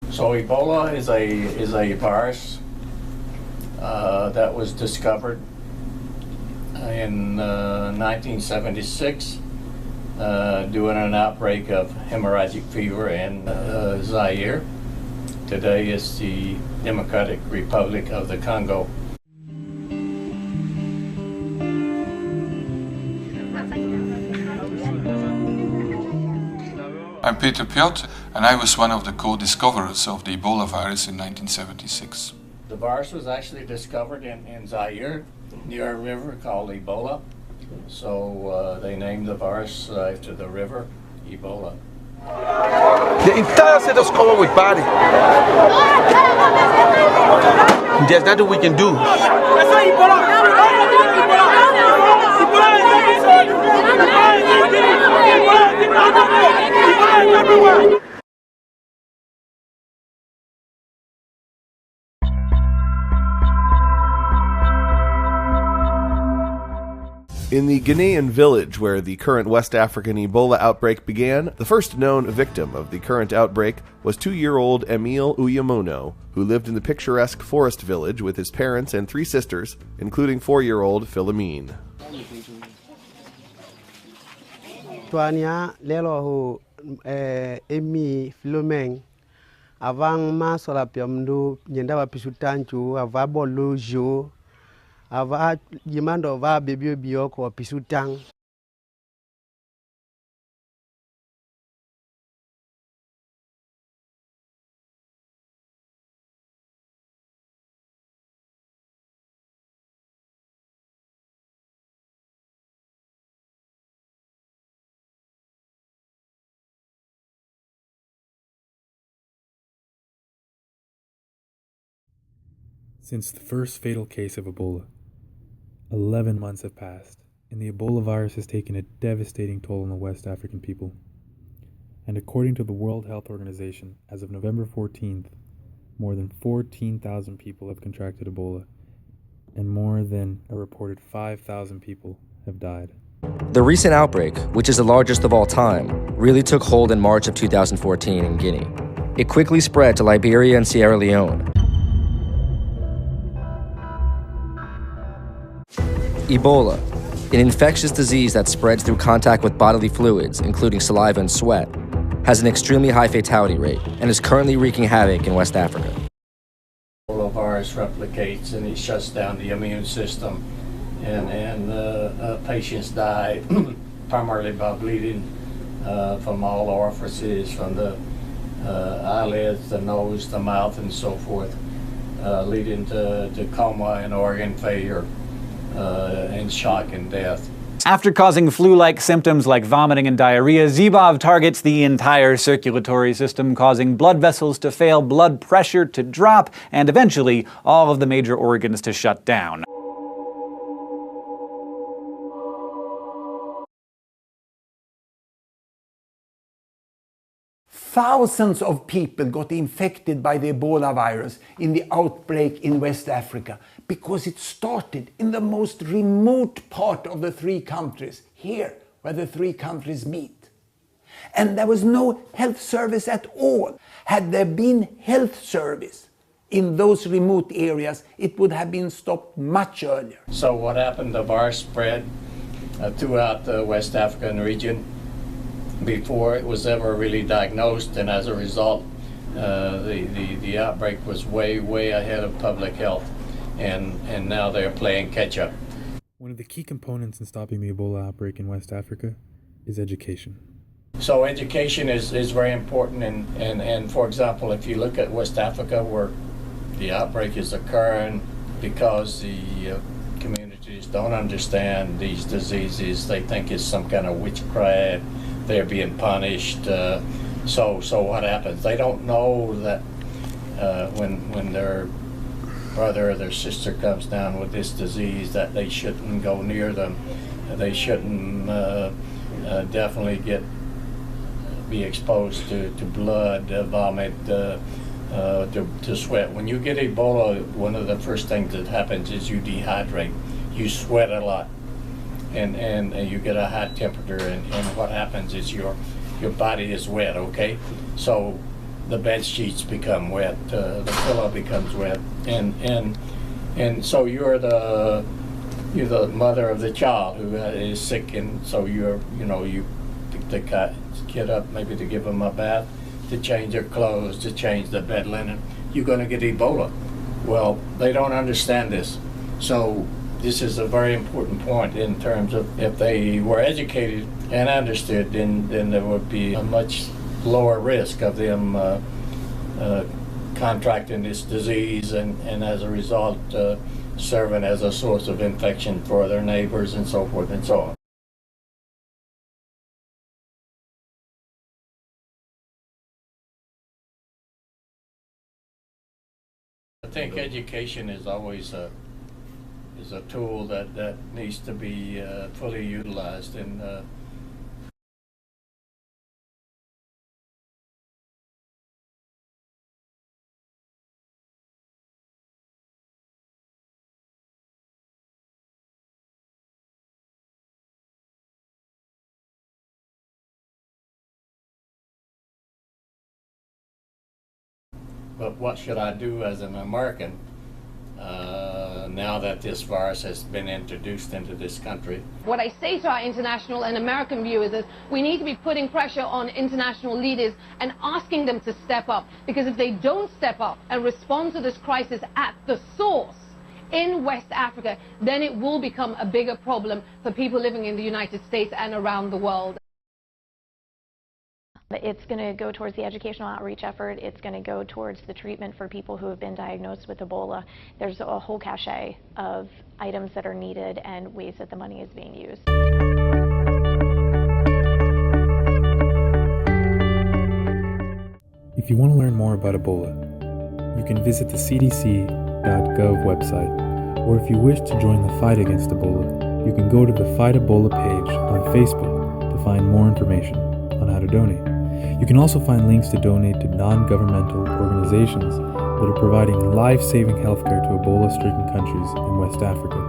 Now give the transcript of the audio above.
So Ebola is a virus that was discovered in 1976 during an outbreak of hemorrhagic fever in Zaire. Today is the Democratic Republic of the Congo. I'm Peter Piot, and I was one of the co-discoverers of the Ebola virus in 1976. The virus was actually discovered in Zaire, near a river called Ebola. So they named the virus after the river, Ebola. The entire setup's covered with body. There's nothing we can do. In the Ghanaian village where the current West African Ebola outbreak began, the first known victim of the current outbreak was 2-year-old Emile Uyamono, who lived in the picturesque forest village with his parents and 3 sisters, including 4-year-old Philomene. Tuania lelo emi Philomene avant masola piamdo nyenda wa pisutanchu avabo lojo ava yimando va bebio bioko pisutang. Since the first fatal case of Ebola, 11 months have passed, and the Ebola virus has taken a devastating toll on the West African people. And according to the World Health Organization, as of November 14th, more than 14,000 people have contracted Ebola, and more than a reported 5,000 people have died. The recent outbreak, which is the largest of all time, really took hold in March of 2014 in Guinea. It quickly spread to Liberia and Sierra Leone. Ebola, an infectious disease that spreads through contact with bodily fluids, including saliva and sweat, has an extremely high fatality rate and is currently wreaking havoc in West Africa. Ebola virus replicates and it shuts down the immune system, and patients die primarily by bleeding from all orifices, from the eyelids, the nose, the mouth, and so forth, leading to coma and organ failure. And shock and death. After causing flu-like symptoms like vomiting and diarrhea, Ebola targets the entire circulatory system, causing blood vessels to fail, blood pressure to drop, and eventually all of the major organs to shut down. Thousands of people got infected by the Ebola virus in the outbreak in West Africa because it started in the most remote part of the 3 countries, here where the 3 countries meet. And there was no health service at all. Had there been health service in those remote areas, it would have been stopped much earlier. So what happened, the virus spread throughout the West African region before it was ever really diagnosed, and as a result, the outbreak was way ahead of public health, and now they're playing catch up. One of the key components in stopping the Ebola outbreak in West Africa is education. So education is very important, and for example, if you look at West Africa where the outbreak is occurring, because the communities don't understand these diseases, they think it's some kind of witchcraft, they're being punished. So what happens? They don't know that when their brother or their sister comes down with this disease, that they shouldn't go near them. They shouldn't definitely be exposed to blood, vomit, to sweat. When you get Ebola, one of the first things that happens is you dehydrate. You sweat a lot. and you get a high temperature, and what happens is your body is wet, okay? So the bed sheets become wet, the pillow becomes wet, and so you're the mother of the child who is sick, and so you pick the kid up maybe to give them a bath, to change their clothes, to change the bed linen. You're going to get Ebola. Well, they don't understand this. So this is a very important point in terms of if they were educated and understood, then there would be a much lower risk of them contracting this disease, and as a result serving as a source of infection for their neighbors and so forth and so on. I think education is always a tool that needs to be fully utilized, and but what should I do as an American now that this virus has been introduced into this country? What I say to our international and American viewers is we need to be putting pressure on international leaders and asking them to step up, because if they don't step up and respond to this crisis at the source in West Africa, then it will become a bigger problem for people living in the United States and around the world. It's going to go towards the educational outreach effort. It's going to go towards the treatment for people who have been diagnosed with Ebola. There's a whole cachet of items that are needed and ways that the money is being used. If you want to learn more about Ebola, you can visit the cdc.gov website, or if you wish to join the fight against Ebola, you can go to the Fight Ebola page on Facebook to find more information on how to donate. You can also find links to donate to non-governmental organizations that are providing life-saving healthcare to Ebola-stricken countries in West Africa.